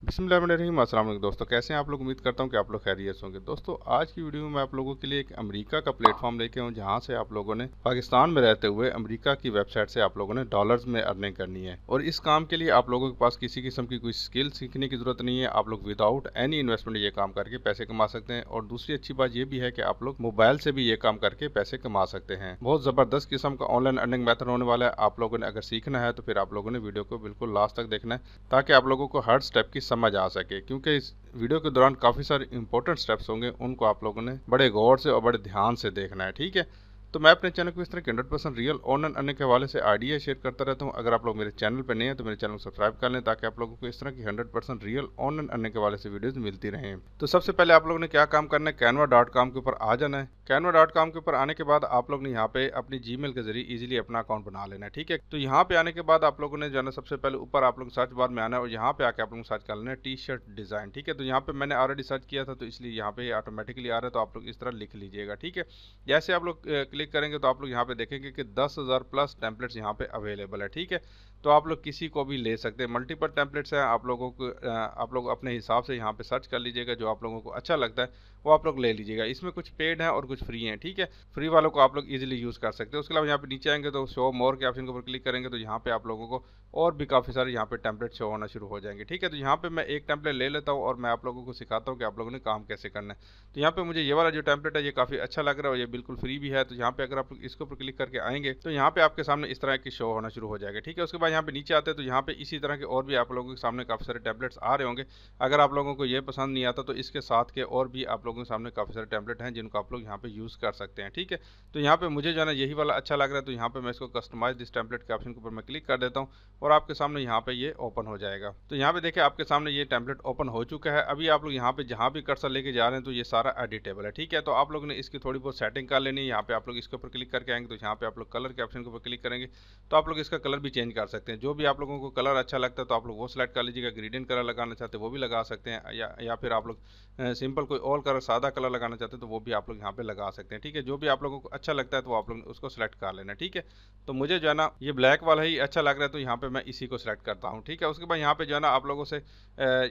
बिस्मिल्लाहिर्रहमानिर्रहीम। अस्सलाम वालेकुम दोस्तों, कैसे हैं आप लोग। उम्मीद करता हूं कि आप लोग खैरियत से होंगे। दोस्तों, आज की वीडियो में मैं आप लोगों के लिए एक अमेरिका का प्लेटफॉर्म लेके हूं, जहां से आप लोगों ने पाकिस्तान में रहते हुए अमेरिका की वेबसाइट से आप लोगों ने डॉलर्स में अर्निंग करनी है। और इस काम के लिए आप लोगों के पास किसी किस्म की कोई स्किल सीखने की जरूरत नहीं है। आप लोग विदाउट एनी इन्वेस्टमेंट ये काम करके पैसे कमा सकते हैं। और दूसरी अच्छी बात ये भी है कि आप लोग मोबाइल से भी ये काम करके पैसे कमा सकते हैं। बहुत जबरदस्त किस्म का ऑनलाइन अर्निंग मेथड होने वाला है। आप लोगों ने अगर सीखना है तो फिर आप लोगों ने वीडियो को बिल्कुल लास्ट तक देखना है, ताकि आप लोगों को हर स्टेप की समझ आ सके। क्योंकि इस वीडियो के दौरान काफ़ी सारे इंपॉर्टेंट स्टेप्स होंगे, उनको आप लोगों ने बड़े गौर से और बड़े ध्यान से देखना है। ठीक है, तो मैं अपने चैनल को इस तरह के 100% रियल ऑनलाइन अर्निंग के हवाले से आइडिया शेयर करता रहता हूं। अगर आप लोग मेरे चैनल पर नए हैं तो मेरे चैनल को सब्सक्राइब कर लें, ताकि आप लोगों को इस तरह की 100% रियल ऑनलाइन अर्निंग के हवाले से वीडियोस मिलती रहें। तो सबसे पहले आप लोगों ने क्या काम करना है, canva.com के ऊपर आ जाना है। canva.com के ऊपर आने के बाद आप लोग ने यहाँ पे अपनी जीमेल के जरिए इजीली अपना अकाउंट बना लेना है। ठीक है, तो यहाँ पे आने के बाद आप लोगों ने जो है ना, सबसे पहले ऊपर आप लोग सर्च बार में आना है और यहाँ पे आके आप लोग सर्च कर लेना है टी शर्ट डिज़ाइन। ठीक है, तो यहाँ पे मैंने ऑलरेडी सर्च किया था, तो इसलिए यहाँ पे ऑटोमेटिकली आ रहा है, तो आप लोग इस तरह लिख लीजिएगा। ठीक है, जैसे आप लोग क्लिक करेंगे तो आप लोग यहाँ पे देखेंगे कि 10,000 प्लस टेम्पलेट्स यहाँ पे अवेलेबल है। ठीक है, तो आप लोग किसी को भी ले सकते हैं। मल्टीपल टेम्पलेट्स हैं, आप लोगों को आप लोग अपने हिसाब से यहाँ पे सर्च कर लीजिएगा। जो आप लोगों को अच्छा लगता है वो आप लोग ले लीजिएगा। इसमें कुछ पेड हैं और कुछ फ्री हैं। ठीक है, फ्री वालों को आप लोग इजीली यूज़ कर सकते हैं। उसके अलावा यहाँ पे नीचे आएंगे तो शो मोर के ऑप्शन के ऊपर क्लिक करेंगे तो यहाँ पे आप लोगों को और भी काफ़ी सारे यहाँ पे टेम्पलेट शो होना शुरू हो जाएंगे। ठीक है, तो यहाँ पे मैं एक टेम्पलेट ले लेता हूँ और मैं आप लोगों को सिखाता हूँ कि आप लोगों ने काम कैसे करना है। तो यहाँ पे मुझे ये वाला जो टेम्पलेट है ये काफ़ी अच्छा लग रहा है और ये बिल्कुल फ्री भी है। तो यहाँ पे अगर आप इसके ऊपर क्लिक करके आएंगे तो यहाँ पे आपके सामने इस तरह की शो होना शुरू हो जाएगा। ठीक है, उसके बाद यहाँ पे नीचे आते हैं तो यहाँ पे इसी तरह के और भी आप लोगों के सामने काफ़ी सारे टेम्पलेट्स आ रहे होंगे। अगर आप लोगों को ये पसंद नहीं आता तो इसके साथ के और भी आप लोगों के सामने काफ़ी सारे टेम्पलेट हैं जिनको आप लोग यहाँ पे यूज़ कर सकते हैं। ठीक है, तो यहाँ पे मुझे जो है ना यही वाला अच्छा लग रहा है, तो यहाँ पे मैं इसको कस्टमाइज दिस टेम्पलेट के ऑप्शन के ऊपर मैं क्लिक कर देता हूँ और आपके सामने यहाँ पे ये ओपन हो जाएगा। तो यहाँ पे देखिए आपके सामने ये टेम्पलेट ओपन हो चुका है। अभी आप लोग यहाँ पे जहाँ भी कर्सर लेके जा रहे हैं तो ये सारा एडिटेबल है। ठीक है, तो आप लोगों ने इसकी थोड़ी बहुत सेटिंग कर लेनी है। यहाँ पे आप लोग इसके ऊपर क्लिक करके आएंगे तो यहाँ पे आप लोग कलर के ऑप्शन के ऊपर क्लिक करेंगे तो आप लोग इसका कलर भी चेंज कर सकते हैं। जो भी आप लोगों को कलर अच्छा लगता है तो आप लोग वो सिलेक्ट कर लीजिएगा। ग्रेडियंट कलर लगाना चाहते हैं वो भी लगा सकते हैं, या फिर आप लोग सिंपल कोई और कलर सादा कलर लगाना चाहते हैं तो वो भी आप लोग यहाँ पे लगा सकते हैं। ठीक है, जो भी आप लोगों को अच्छा लगता है तो आप लोग उसको सिलेक्ट कर लेना। ठीक है, तो मुझे जो है ना ये ब्लैक वाला ही अच्छा लग रहा है तो यहाँ पे मैं इसी को सिलेक्ट करता हूँ। ठीक है, उसके बाद यहाँ पे जो है ना आप लोगों से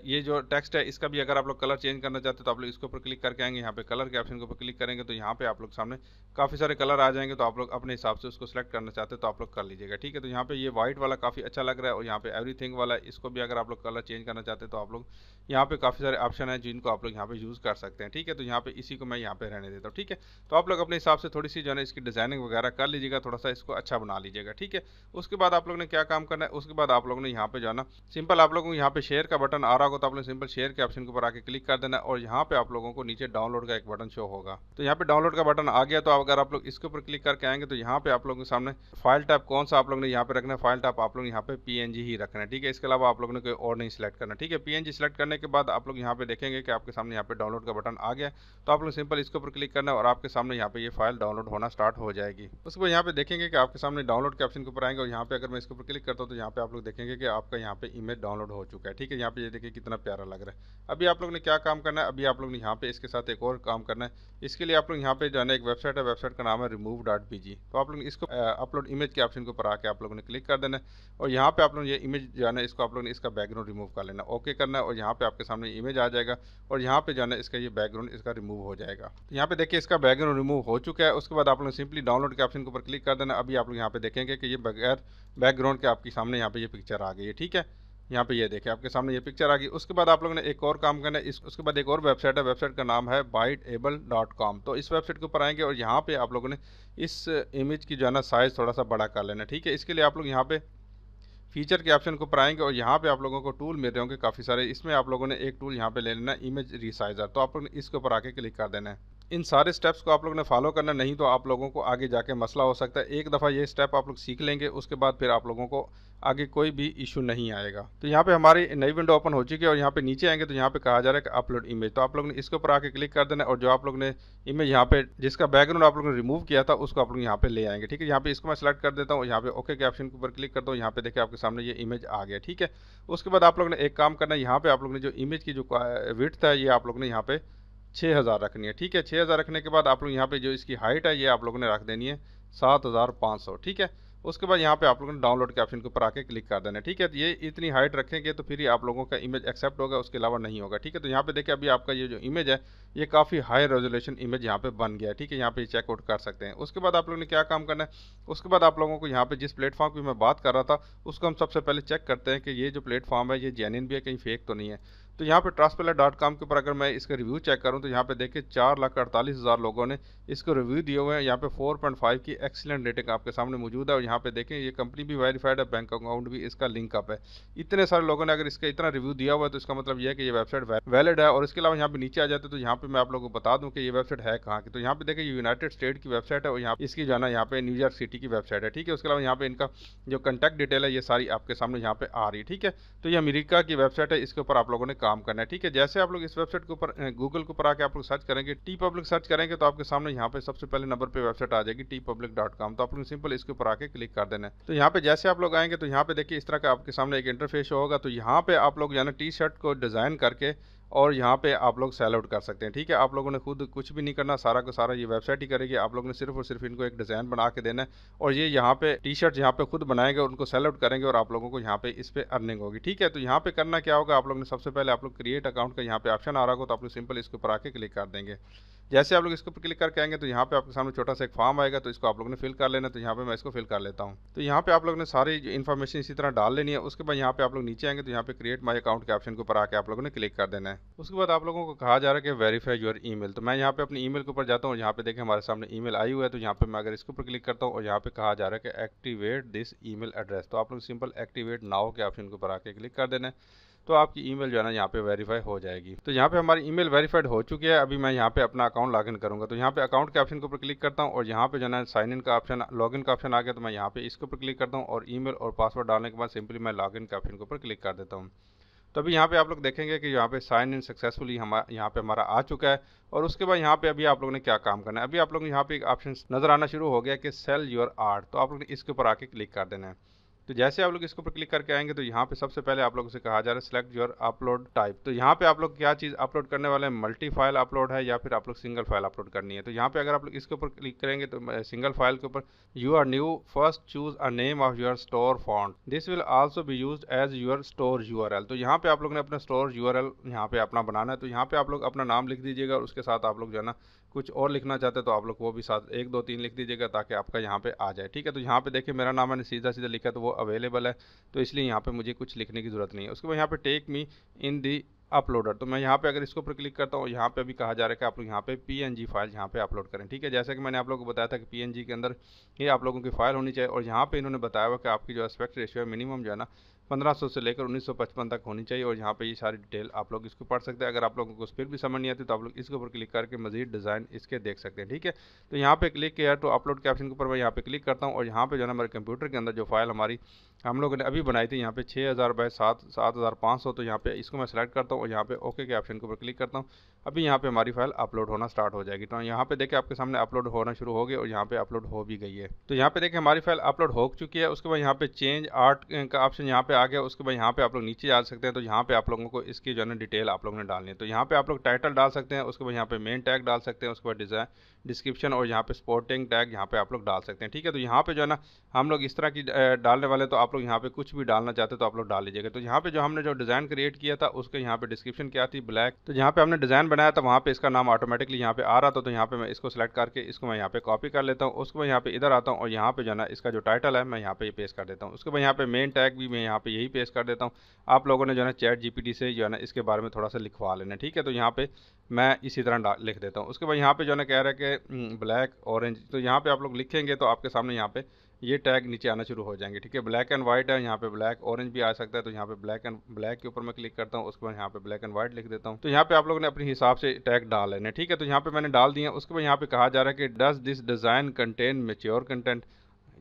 ये जो टेक्स्ट है इसका भी अगर आप लोग कलर चेंज करना चाहते हैं तो आप लोग इसके ऊपर क्लिक करके आएंगे। यहाँ पे कलर के ऑप्शन के ऊपर क्लिक करेंगे तो यहाँ पे आप लोग सामने काफ़ी सारे कलर आ जाएंगे। तो आप लोग अपने हिसाब से उसको सिलेक्ट करना चाहते हैं तो आप लोग कर लीजिएगा। ठीक है, तो यहाँ पे ये व्हाइट वाला काफ़ी अच्छा लग रहा है और यहाँ पे एवरीथिंग वाला इसको भी अगर आप लोग कलर चेंज करना चाहते हैं तो आप लोग यहाँ पे काफ़ी सारे ऑप्शन हैं जिनको आप लोग यहाँ पे यूज़ कर सकते हैं। ठीक है, तो यहाँ पे इसी को मैं यहाँ पे रहने देता हूँ। ठीक है, तो आप लोग अपने हिसाब से थोड़ी सी जो है ना इसकी डिजाइनिंग वगैरह कर लीजिएगा, थोड़ा सा इसको अच्छा बना लीजिएगा। ठीक है, उसके बाद आप लोग ने क्या काम करना है, उसके बाद आप लोग ने यहाँ पे जो है ना सिंपल आप लोगों को यहाँ पे शेयर का बटन आ रहा होगा तो आप लोग सिंपल शेयर के ऑप्शन के ऊपर आके क्लिक कर देना और यहाँ पे आप लोगों को नीचे डाउनलोड का एक बटन शो होगा। तो यहाँ पे डाउनलोड का बटन आ गया तो अगर आप लोग इसके ऊपर क्लिक करके आएंगे तो यहाँ पे आप लोगों के सामने फाइल टाइप कौन सा आप लोग ने यहाँ पे रखना है, फाइल टाइप आप लोग यहाँ पे पीएनजी ही रखना है। ठीक है, इसके अलावा आप लोगों ने कोई और नहीं सिलेक्ट करना। ठीक है, पीएनजी सिलेक्ट करने के बाद आप लोग यहाँ पे देखेंगे कि आपके सामने यहाँ पे डाउनलोड का बटन आ गया। तो आप लोग सिंपल इसके ऊपर क्लिक करना है और आपके सामने यहाँ पे ये फाइल डाउनलोड होना स्टार्ट हो जाएगी। उसके बाद यहाँ पे देखेंगे कि आपके सामने डाउनलोड के ऑप्शन के ऊपर आएंगे और यहाँ पे अगर मैं इसके ऊपर क्लिक करता हूँ तो यहाँ पे आप लोग देखेंगे कि आपका यहाँ पे इमेज डाउनलोड हो चुका है। ठीक है, यहाँ पे ये देखिए कितना प्यारा लग रहा है। अभी आप लोग ने क्या काम करना है, अभी आप लोग ने यहाँ पे इसके साथ एक और काम करना है। इसके लिए आप लोग यहाँ पे जो है ना एक वेबसाइट है, वेबसाइट का नाम है remove.bg। तो आप लोग इसको अपलोड इमेज के ऑप्शन के ऊपर आके आप लोगों ने क्लिक कर देना है और यहाँ पे आप लोग ये इमेज जो है ना इसको आप लोग ने इसका बैकग्राउंड रिमूव कर लेना, ओके करना है और यहाँ पे आपके सामने इमेज आ जाएगा और यहाँ पे जो है ना इसका ये बैकग्राउंड इसका रिमूव हो जाएगा। तो यहाँ पे देखिए इसका बैकग्राउंड रिमूव हो चुका है। उसके बाद आप लोग सिंपली डाउनलोड के ऑप्शन के ऊपर क्लिक कर देना। अभी आप लोग यहाँ पे देखेंगे कि ये बगैर बैकग्राउंड के आपके सामने यहाँ पे ये पिक्चर आ गई है। ठीक है, यहाँ पे ये देखें आपके सामने ये पिक्चर आ गई। उसके बाद आप लोगों ने एक और काम करना है, उसके बाद एक और वेबसाइट है, वेबसाइट का नाम है biteable.com। तो इस वेबसाइट के ऊपर आएंगे और यहाँ पे आप लोगों ने इस इमेज की जो है ना साइज़ थोड़ा सा बड़ा कर लेना। ठीक है, इसके लिए आप लोग यहाँ पे फीचर के ऑप्शन को ऊपर आएंगे और यहाँ पे आप लोगों को टूल मिल रहे होंगे काफ़ी सारे। इसमें आप लोगों ने एक टूल यहाँ पे ले लेना है इमेज रिसाइजर। तो आप लोगों ने इसके ऊपर आके क्लिक कर देना है। इन सारे स्टेप्स को आप लोगों ने फॉलो करना, नहीं तो आप लोगों को आगे जाके मसला हो सकता है। एक दफ़ा ये स्टेप आप लोग सीख लेंगे उसके बाद फिर आप लोगों को आगे कोई भी इशू नहीं आएगा। तो यहाँ पे हमारी नई विंडो ओपन हो चुकी है और यहाँ पे नीचे आएंगे तो यहाँ पे कहा जा रहा है कि अपलोड इमेज। तो आप लोग ने इसके ऊपर आके क्लिक कर देना और जो आप लोग ने इमेज यहाँ पे जिसका बैकग्राउंड आप लोगों ने रिमूव किया था उसको आप लोग यहाँ पे ले आएंगे। ठीक है, यहाँ पे इसको मैं सेलेक्ट कर देता हूँ, यहाँ पे ओके के ऑप्शन के ऊपर क्लिक करता हूँ। यहाँ पे देखिए आपके सामने ये इमेज आ गया। ठीक है, उसके बाद आप लोग ने एक काम करना है, यहाँ पे आप लोग ने जो इमेज की जो विड्थ है ये आप लोग ने यहाँ पे 6000 रखनी है। ठीक है, 6000 रखने के बाद आप लोग यहाँ पे जो इसकी हाइट है ये आप लोगों ने रख देनी है 7500। ठीक है, उसके बाद यहाँ पे आप लोगों ने डाउनलोड के ऑप्शन के ऊपर आके क्लिक कर देना है। ठीक है, तो ये इतनी हाइट रखेंगे तो फिर ही आप लोगों का इमेज एक्सेप्ट होगा, उसके अलावा नहीं होगा। ठीक है, तो यहाँ पे देखिए अभी आपका ये जो इमेज है ये काफ़ी हाई रेजोल्यूशन इमेज यहाँ पे बन गया है। ठीक है, यहाँ पे चेकआउट कर सकते हैं। उसके बाद आप लोगों ने क्या काम करना है, उसके बाद आप लोगों को यहाँ पे जिस प्लेटफॉर्म की मैं बात कर रहा था उसको हम सबसे पहले चेक करते हैं कि ये जो प्लेटफॉर्म है ये जेन्युइन भी है, कहीं फेक तो नहीं है। तो यहाँ पे trustpilot.com के ऊपर अगर मैं इसका रिव्यू चेक करूँ तो यहाँ पे देखिए 4,48,000 लोगों ने इसको रिव्यू दिए हुए हैं। यहाँ पे 4.5 की एक्सीलेंट रेटिंग आपके सामने मौजूद है और यहाँ पे देखें ये कंपनी भी वेरीफाइड है, बैंक अकाउंट भी इसका लिंक अप है। इतने सारे लोगों ने अगर इसका इतना रिव्यू दिया हुआ है तो इसका मतलब ये है कि ये वेबसाइट वैलिड है। और इसके अलावा यहाँ पे नीचे आ जाते तो यहाँ पे मैं आप लोगों को बता दूँ कि ये वेबसाइट है कहाँ की। तो यहाँ पे देखिए यूनाइटेड स्टेट की वेबसाइट है और यहाँ इसकी जो है ना यहाँ पे न्यूयॉर्क सिटी की वेबसाइट है। ठीक है, उसके अलावा यहाँ पे इनका जो कॉन्टैक्ट डिटेल है ये सारी आपके सामने यहाँ पे आ रही है। ठीक है, तो ये अमेरिका की वेबसाइट है, इसके ऊपर आप लोगों ने काम करना है। ठीक है, जैसे आप लोग इस वेबसाइट के ऊपर गूगल के ऊपर आके आप लोग सर्च करेंगे, टी पब्लिक सर्च करेंगे तो आपके सामने यहाँ पे सबसे पहले नंबर पे वेबसाइट आ जाएगी tpublic.com। तो आप लोग सिंपल इसके ऊपर आके क्लिक कर देना है। तो यहाँ पे जैसे आप लोग आएंगे तो यहाँ पे देखिए इस तरह का आपके सामने एक इंटरफेस होगा। तो यहाँ पे आप लोग यानी टी शर्ट को डिज़ाइन करके और यहाँ पे आप लोग सेल आउट कर सकते हैं। ठीक है, आप लोगों ने खुद कुछ भी नहीं करना, सारा का सारा ये वेबसाइट ही करेगी। आप लोगों ने सिर्फ और सिर्फ इनको एक डिज़ाइन बना के देना है और ये यहाँ पे टी शर्ट यहाँ पे खुद बनाएंगे और उनको सेल आउट करेंगे और आप लोगों को यहाँ पे इस पे अर्निंग होगी। ठीक है, तो यहाँ पे करना क्या होगा, आप लोगों ने सबसे पहले आप लोग क्रिएट अकाउंट का यहाँ पे ऑप्शन आ रहा होगा तो आप लोग सिंपल इसके ऊपर आके क्लिक कर देंगे। जैसे आप लोग इसके ऊपर क्लिक करके आएंगे तो यहाँ पे आपके सामने छोटा सा एक फॉर्म आएगा, तो इसको आप लोगों ने फिल कर लेना। तो यहाँ पे मैं इसको फिल कर लेता हूँ। तो यहाँ पे आप लोगों ने सारी इन्फॉर्मेशन इसी तरह डाल लेनी है। उसके बाद यहाँ पे आप लोग नीचे आएंगे तो यहाँ पे क्रिएट माई अकाउंट के ऑप्शन के ऊपर आके आप लोगों ने क्लिक कर देना है। उसके बाद आप लोगों को कहा जा रहा है कि वेरीफाई योर ईमेल। तो मैं यहाँ पे अपनी ईमेल के ऊपर जाता हूँ, यहाँ पे देखें हमारे सामने ईमेल आई हुई है। तो यहाँ पे मैं अगर इसके ऊपर क्लिक करता हूँ और यहाँ पे कहा जा रहा है कि एक्टिवेट दिस ईमेल एड्रेस, तो आप लोग सिंपल एक्टिवेट नाउ के ऑप्शन के ऊपर आके क्लिक कर देना है। तो आपकी ईमेल जो है ना यहाँ पे वेरीफाई हो जाएगी। तो यहाँ पे हमारी ईमेल वेरीफाइड हो चुकी है। अभी मैं यहाँ पे अपना अकाउंट लॉगिन करूँगा। तो यहाँ पे अकाउंट के ऑप्शन के ऊपर क्लिक करता हूँ और यहाँ पे जो है साइन इन का ऑप्शन, लॉगिन का ऑप्शन आ गया। तो मैं यहाँ पे इसके ऊपर क्लिक करता हूँ और ईमेल और पासवर्ड डालने के बाद सिंपली मैं लॉगिन के ऑप्शन के ऊपर क्लिक कर देता हूँ। तो अभी यहाँ पे आप लोग देखेंगे कि यहाँ पे साइन इन सक्सेसफुली यहाँ पे हमारा आ चुका है। और उसके बाद यहाँ पे अभी आप लोगों ने क्या काम करना है, अभी आप लोग यहाँ पे एक ऑप्शन नजर आना शुरू हो गया कि सेल योर आर्ट। तो आप लोग ने इसके ऊपर आके क्लिक कर देना है। तो जैसे आप लोग इसके ऊपर क्लिक करके आएंगे तो यहाँ पे सबसे पहले आप लोगों से कहा जा रहा है सिलेक्ट योर अपलोड टाइप। तो यहाँ पे आप लोग क्या चीज़ अपलोड करने वाले हैं, मल्टी फाइल अपलोड है या फिर आप लोग सिंगल फाइल अपलोड करनी है। तो यहाँ पे अगर आप लोग इसके ऊपर क्लिक करेंगे तो सिंगल फाइल के ऊपर you are new first choose a name of your store font, this will also be used as your store URL. तो यहाँ पे आप लोग ने अपना स्टोर यूआरएल यहाँ पे अपना बनाना है। तो यहाँ पे आप लोग अपना नाम लिख दीजिएगा और उसके साथ आप लोग जो है ना कुछ और लिखना चाहते हैं तो आप लोग वो भी साथ 1 2 3 लिख दीजिएगा ताकि आपका यहाँ पे आ जाए। ठीक है, तो यहाँ पे देखिए मेरा नाम मैंने सीधा सीधा लिखा तो वो अवेलेबल है, तो इसलिए यहाँ पे मुझे कुछ लिखने की ज़रूरत नहीं है। उसके बाद यहाँ पे टेक मी इन दी अपलोडर। तो मैं यहाँ पे अगर इसके ऊपर क्लिक करता हूँ, यहाँ पे अभी कहा जा रहा है कि आप लोग यहाँ पे PNG फाइल यहाँ पे अपलोड करें। ठीक है, जैसा कि मैंने आप लोगों को बताया था कि PNG के अंदर ये आप लोगों की फाइल होनी चाहिए। और यहाँ पे इन्होंने बताया हुआ कि आपकी जो एस्पेक्ट रेशियो है मिनिमम जो है ना 1500 से लेकर 1955 तक होनी चाहिए। और यहाँ पे ये सारी डिटेल आप लोग इसको पढ़ सकते हैं। अगर आप लोगों को फिर भी समझ नहीं आती तो आप लोग इसके ऊपर क्लिक करके मजीद डिज़ाइन इसके देख सकते हैं। ठीक है, तो यहाँ पे क्लिक किया तो अपलोड के ऑप्शन के ऊपर मैं यहाँ पे क्लिक करता हूँ और यहाँ पे जो है ना मेरे कंप्यूटर के अंदर जो फाइल हमारी हम लोगों ने अभी बनाई थी यहाँ पे 6000 बाय 7500। तो यहाँ पे इसको मैं सेलेक्ट करता हूँ और यहाँ पे ओके के ऑप्शन के ऊपर क्लिक करता हूँ। अभी यहाँ पे हमारी फाइल अपलोड होना स्टार्ट हो जाएगी। तो यहाँ पे देखिए आपके सामने अपलोड होना शुरू हो गई और यहाँ पे अपलोड हो भी गई है। तो यहाँ पे देखिए हमारी फाइल अपलोड हो चुकी है। उसके बाद यहाँ पे चेंज आर्ट का ऑप्शन यहाँ पे आ गया। उसके बाद यहाँ पे आप लोग नीचे जा सकते हैं। तो यहाँ पे आप लोगों को इसकी जो है ना डिटेल आप लोगों ने डालनी है। तो यहाँ पे आप लोग टाइटल डाल सकते हैं, उसके बाद यहाँ पे मेन टैग डाल सकते हैं, उसके बाद डिजाइन डिस्क्रिप्शन और यहाँ पे स्पोर्टिंग टैग यहाँ पे आप लोग डाल सकते हैं। ठीक है, तो यहाँ पे जो है ना हम लोग इस तरह की डालने वाले, तो आप लोग यहाँ पे कुछ भी डालना चाहते तो आप लोग डाल लीजिएगा। तो यहाँ पे जो हमने जो डिज़ाइन क्रिएट किया था उसके यहाँ पे डिस्क्रिप्शन क्या थी, ब्लैक। तो यहाँ पे हमने डिज़ाइन बनाया था वहाँ पे इसका नाम ऑटोमेटिकली यहाँ पे आ रहा था। तो यहाँ पे मैं इसको सिलेक्ट करके इसको मैं यहाँ पे कॉपी कर लेता हूँ। उसके बाद यहाँ पे इधर आता हूँ और यहाँ पे जो है ना इसका जो टाइटल है मैं यहाँ पे पेस्ट कर देता हूँ। उसके बाद यहाँ पे मेन टैग भी मैं यहाँ पे यही पेस्ट कर देता हूँ। आप लोगों ने जो है ना ChatGPT से जो है ना इसके बारे में थोड़ा सा लिखवा लेना। ठीक है, तो यहाँ पे मैं इसी तरह लिख देता हूँ। उसके बाद यहाँ पे जो है ना कह रहा है कि ब्लैक ऑरेंज, तो यहाँ पे आप लोग लिखेंगे तो आपके सामने यहाँ पे ये टैग नीचे आना शुरू हो जाएंगे। ठीक है, ब्लैक एंड व्हाइट है, यहाँ पे ब्लैक ऑरेंज भी आ सकता है। तो यहाँ पे ब्लैक के ऊपर मैं क्लिक करता हूँ। उसके बाद यहाँ पे ब्लैक एंड व्हाइट लिख देता हूँ। तो यहाँ पे आप लोगों ने अपने हिसाब से टैग डाल लेने। ठीक है, तो यहाँ पे मैंने डाल दिया। उसके बाद यहाँ पे कहा जा रहा है कि does this design contain mature content,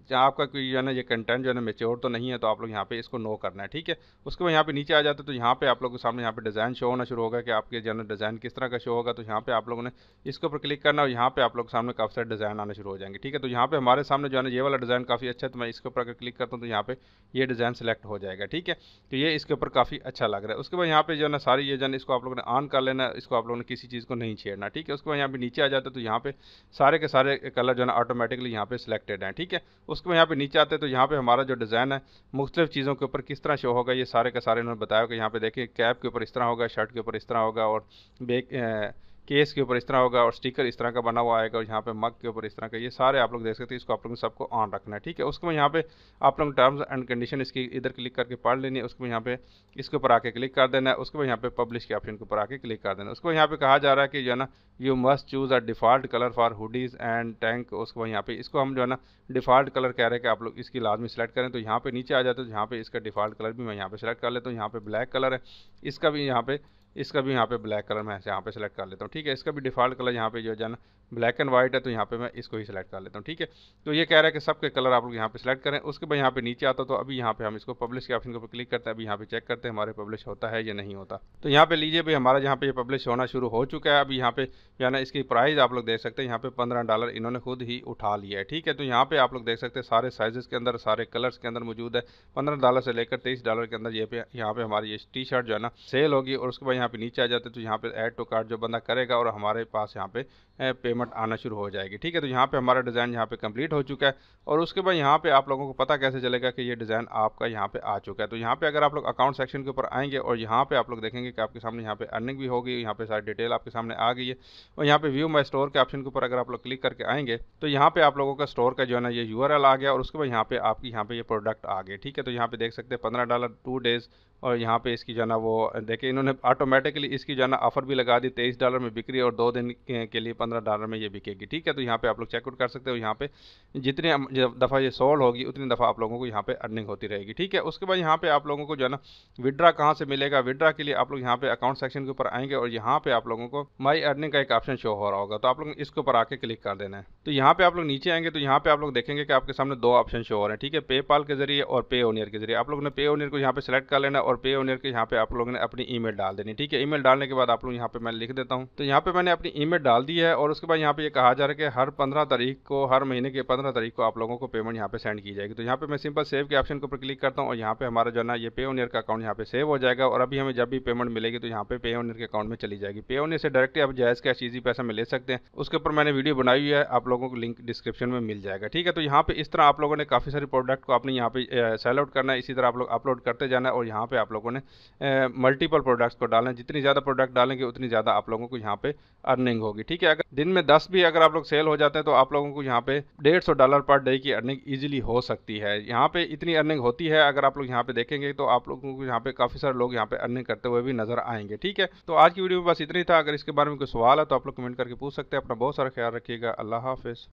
जहाँ आपका कोई जो है ना ये कंटेंट जो है ना मेच्योर तो नहीं है, तो आप लोग यहाँ पे इसको नो करना है। ठीक है, उसके बाद यहाँ पे नीचे आ जाते तो यहाँ पे आप लोगों के सामने यहाँ पे डिज़ाइन शो होना शुरू होगा कि आपके जो है ना डिज़ाइन किस तरह का शो होगा। तो यहाँ पे आप लोगों ने इसके ऊपर क्लिक करना और यहाँ पे आप लोग सामने काफ़ी सारे डिज़ाइन आने शुरू हो जाएंगे। ठीक है, तो यहाँ पे हमारे सामने जो है ना ये वाला डिज़ाइन काफ़ी अच्छा है। तो मैं इसके ऊपर अगर क्लिक करता हूँ तो यहाँ पे ये डिज़ाइन सेलेक्ट हो जाएगा। ठीक है, तो ये इसके ऊपर काफ़ी अच्छा लग रहा है। उसके बाद यहाँ पे जो है ना सारी ये जो है इसको आप लोगों ने ऑन कर लेना, इसको आप लोगों ने किसी चीज़ को नहीं छेड़ना। ठीक है, उसके बाद यहाँ पे नीचे आ जाता है तो यहाँ पे सारे के सारे कलर जो है ना ऑटोमेटिकली यहाँ पे सिलेक्टेड हैं। ठीक है, उसके बाद यहाँ पे नीचे आते हैं तो यहाँ पे हमारा जो डिज़ाइन है मुख्तलिफ चीज़ों के ऊपर किस तरह शो होगा, ये सारे के सारे इन्होंने बताया कि यहाँ पे देखिए कैप के ऊपर इस तरह होगा, शर्ट के ऊपर इस तरह होगा, और बैक केस के ऊपर इस तरह होगा, और स्टिकर इस तरह का बना हुआ आएगा, और यहाँ पे मग के ऊपर इस तरह का, ये सारे आप लोग देख सकते हैं। इसको आप लोगों को सबको ऑन रखना है, ठीक है। उसके बाद यहाँ पे आप लोग टर्म्स एंड कंडीशन इसकी इधर क्लिक करके पढ़ लेनी है। उसके बाद यहाँ पे इसके ऊपर आके क्लिक कर देना है। उसके बाद यहाँ पे पब्लिश के ऑप्शन के ऊपर आके क्लिक कर देना है। उसके बाद यहाँ पे कहा जा रहा है कि जो है ना you must choose a default colour for hoodies and tank. उसके बाद यहाँ पे इसको हम जो है ना डिफ़ॉल्ट कलर कह रहे हैं कि आप लोग इसकी लाजमी सेलेक्ट करें। तो यहाँ पे नीचे आ जाते हैं तो यहाँ पे इसका डिफ़ॉल्ट कलर भी मैं यहाँ पे सेलेक्ट कर लेता हूँ। यहाँ पे ब्लैक कलर है, इसका भी यहाँ पे ब्लैक कलर मैं यहाँ पे सेलेक्ट कर लेता हूँ, ठीक है। इसका भी डिफ़ॉल्ट कलर यहाँ पे जो है ना ब्लैक एंड वाइट है, तो यहाँ पे मैं इसको ही सेलेक्ट कर लेता हूँ, ठीक है। तो ये कह रहा है कि सबके कलर आप लोग यहाँ पे सेलेक्ट करें। उसके बाद यहाँ पे नीचे आता तो अभी यहाँ पे हम इसको पब्लिश के ऑप्शन के ऊपर क्लिक करते हैं। अभी यहाँ पे चेक करते हैं हमारे पब्लिश होता है या नहीं होता। तो यहाँ पे लीजिए भाई हमारा यहाँ पे ये पब्लिश होना शुरू हो चुका है। अभी यहाँ पे जो है ना इसकी प्राइस आप लोग देख सकते हैं, यहाँ पे $15 इन्होंने खुद ही उठा लिया है, ठीक है। तो यहाँ पे आप लोग देख सकते हैं सारे साइजेस के अंदर, सारे कलर्स के अंदर मौजूद है। $15 से लेकर $23 के अंदर यहाँ पे हमारी ये टी शर्ट जो है ना सेल होगी। और उसके बाद यहाँ पे नीचे आ जाते हैं तो यहाँ पे ऐड टू कार्ट जो बंदा करेगा और हमारे पास यहाँ पे पेमेंट आना शुरू हो जाएगी, ठीक है। तो यहाँ पे हमारा डिज़ाइन यहाँ पे कंप्लीट हो चुका है। और उसके बाद यहाँ पे आप लोगों को पता कैसे चलेगा कि ये डिज़ाइन आपका यहाँ पे आ चुका है। तो यहाँ पे अगर आप लोग अकाउंट सेक्शन के ऊपर आएंगे और यहाँ पे आप लोग देखेंगे कि आपके सामने यहाँ पे अर्निंग भी होगी, यहाँ पे सारी डिटेल आपके सामने आ गई है। और यहाँ पे व्यू माई स्टोर के ऑप्शन के ऊपर अगर आप लोग क्लिक करके आएंगे तो यहाँ पे आप लोगों का स्टोर का जो है ना ये URL आ गया। और उसके बाद यहाँ पे आपकी यहाँ पे ये प्रोडक्ट आ गए, ठीक है। तो यहाँ पे देख सकते हैं $15 2 डेज़। और यहाँ पे इसकी जो है ना वो देखिए इन्होंने ऑटोमेटिकली इसकी जो है ना ऑफर भी लगा दी, $23 में बिक्री और 2 दिन के लिए $15 में ये बिकेगी, ठीक है। तो यहाँ पे आप लोग चेकआउट कर सकते हो। यहाँ पे जितनी दफ़ा ये सोल्ड होगी उतनी दफ़ा आप लोगों को यहाँ पे अर्निंग होती रहेगी, ठीक है। उसके बाद यहाँ पे आप लोगों को जो है ना विड्रा कहाँ से मिलेगा, विड्रा के लिए आप लोग यहाँ पे अकाउंट सेक्शन के ऊपर आएंगे और यहाँ पे आप लोगों को माई अर्निंग का एक ऑप्शन शो हो रहा होगा। तो आप लोग इसके ऊपर आके क्लिक कर देना है। तो यहाँ पे आप लोग नीचे आएंगे तो यहाँ पे आप लोग देखेंगे कि आपके सामने 2 ऑप्शन शो हो रहे हैं, ठीक है। पेपाल के जरिए और पे ओनियर के जरिए। आप लोगों ने पे ओनियर को यहाँ पे सेलेक्ट कर लेना और पे ओनियर के यहाँ पे आप लोगों ने अपनी ईमेल डाल देनी, ठीक है। ईमेल डालने के बाद आप लोग यहाँ पे मैं लिख देता हूँ। तो यहाँ पे मैंने अपनी ईमेल डाल दी है। और उसके बाद यहाँ पे ये कहा जा रहा है कि हर 15 तारीख को, हर महीने के 15 तारीख को आप लोगों को पेमेंट यहाँ पे सेंड की जाएगी। तो यहाँ पे मैं सिंपल सेव के ऑप्शन के ऊपर क्लिक करता हूँ और यहाँ पे हमारा जो है ना ये पे ओनियर का अकाउंट यहाँ पे सेव हो जाएगा। और अभी हमें जब भी पेमेंट मिलेगी तो यहाँ पे पे ओनियर के अकाउंट में चली जाएगी। पे ओनियर से डायरेक्टली आप जायज़ कैश इजी पैसा में ले सकते हैं। उसके ऊपर मैंने वीडियो बनाई हुई है, आप लोगों को लिंक डिस्क्रिप्शन में मिल जाएगा, ठीक है। तो यहाँ पे इस तरह आप लोगों ने काफ़ी सारे प्रोडक्ट को अपने यहाँ पे सेल आउट करना है। इसी तरह आप लोग अपलोड करते जाना है और यहाँ पे आप लोगों ने मल्टीपल प्रोडक्ट्स को डालना है। जितनी ज़्यादा प्रोडक्ट डालेंगे उतनी ज़्यादा आप लोगों को यहाँ पे अर्निंग होगी, ठीक है। अगर दिन में 10 भी अगर आप लोग सेल हो जाते हैं तो आप लोगों को यहाँ पे $150 पर डे की अर्निंग इजीली हो सकती है। यहाँ पे इतनी अर्निंग होती है, अगर आप लोग यहाँ पे देखेंगे तो आप लोगों को यहाँ पे काफ़ी सारे लोग यहाँ पे अर्निंग करते हुए भी नजर आएंगे, ठीक है। तो आज की वीडियो में बस इतना ही था। अगर इसके बारे में कोई सवाल है तो आप लोग कमेंट करके पूछ सकते हैं। अपना बहुत सारा ख्याल रखिएगा। अल्लाह हाफिज़।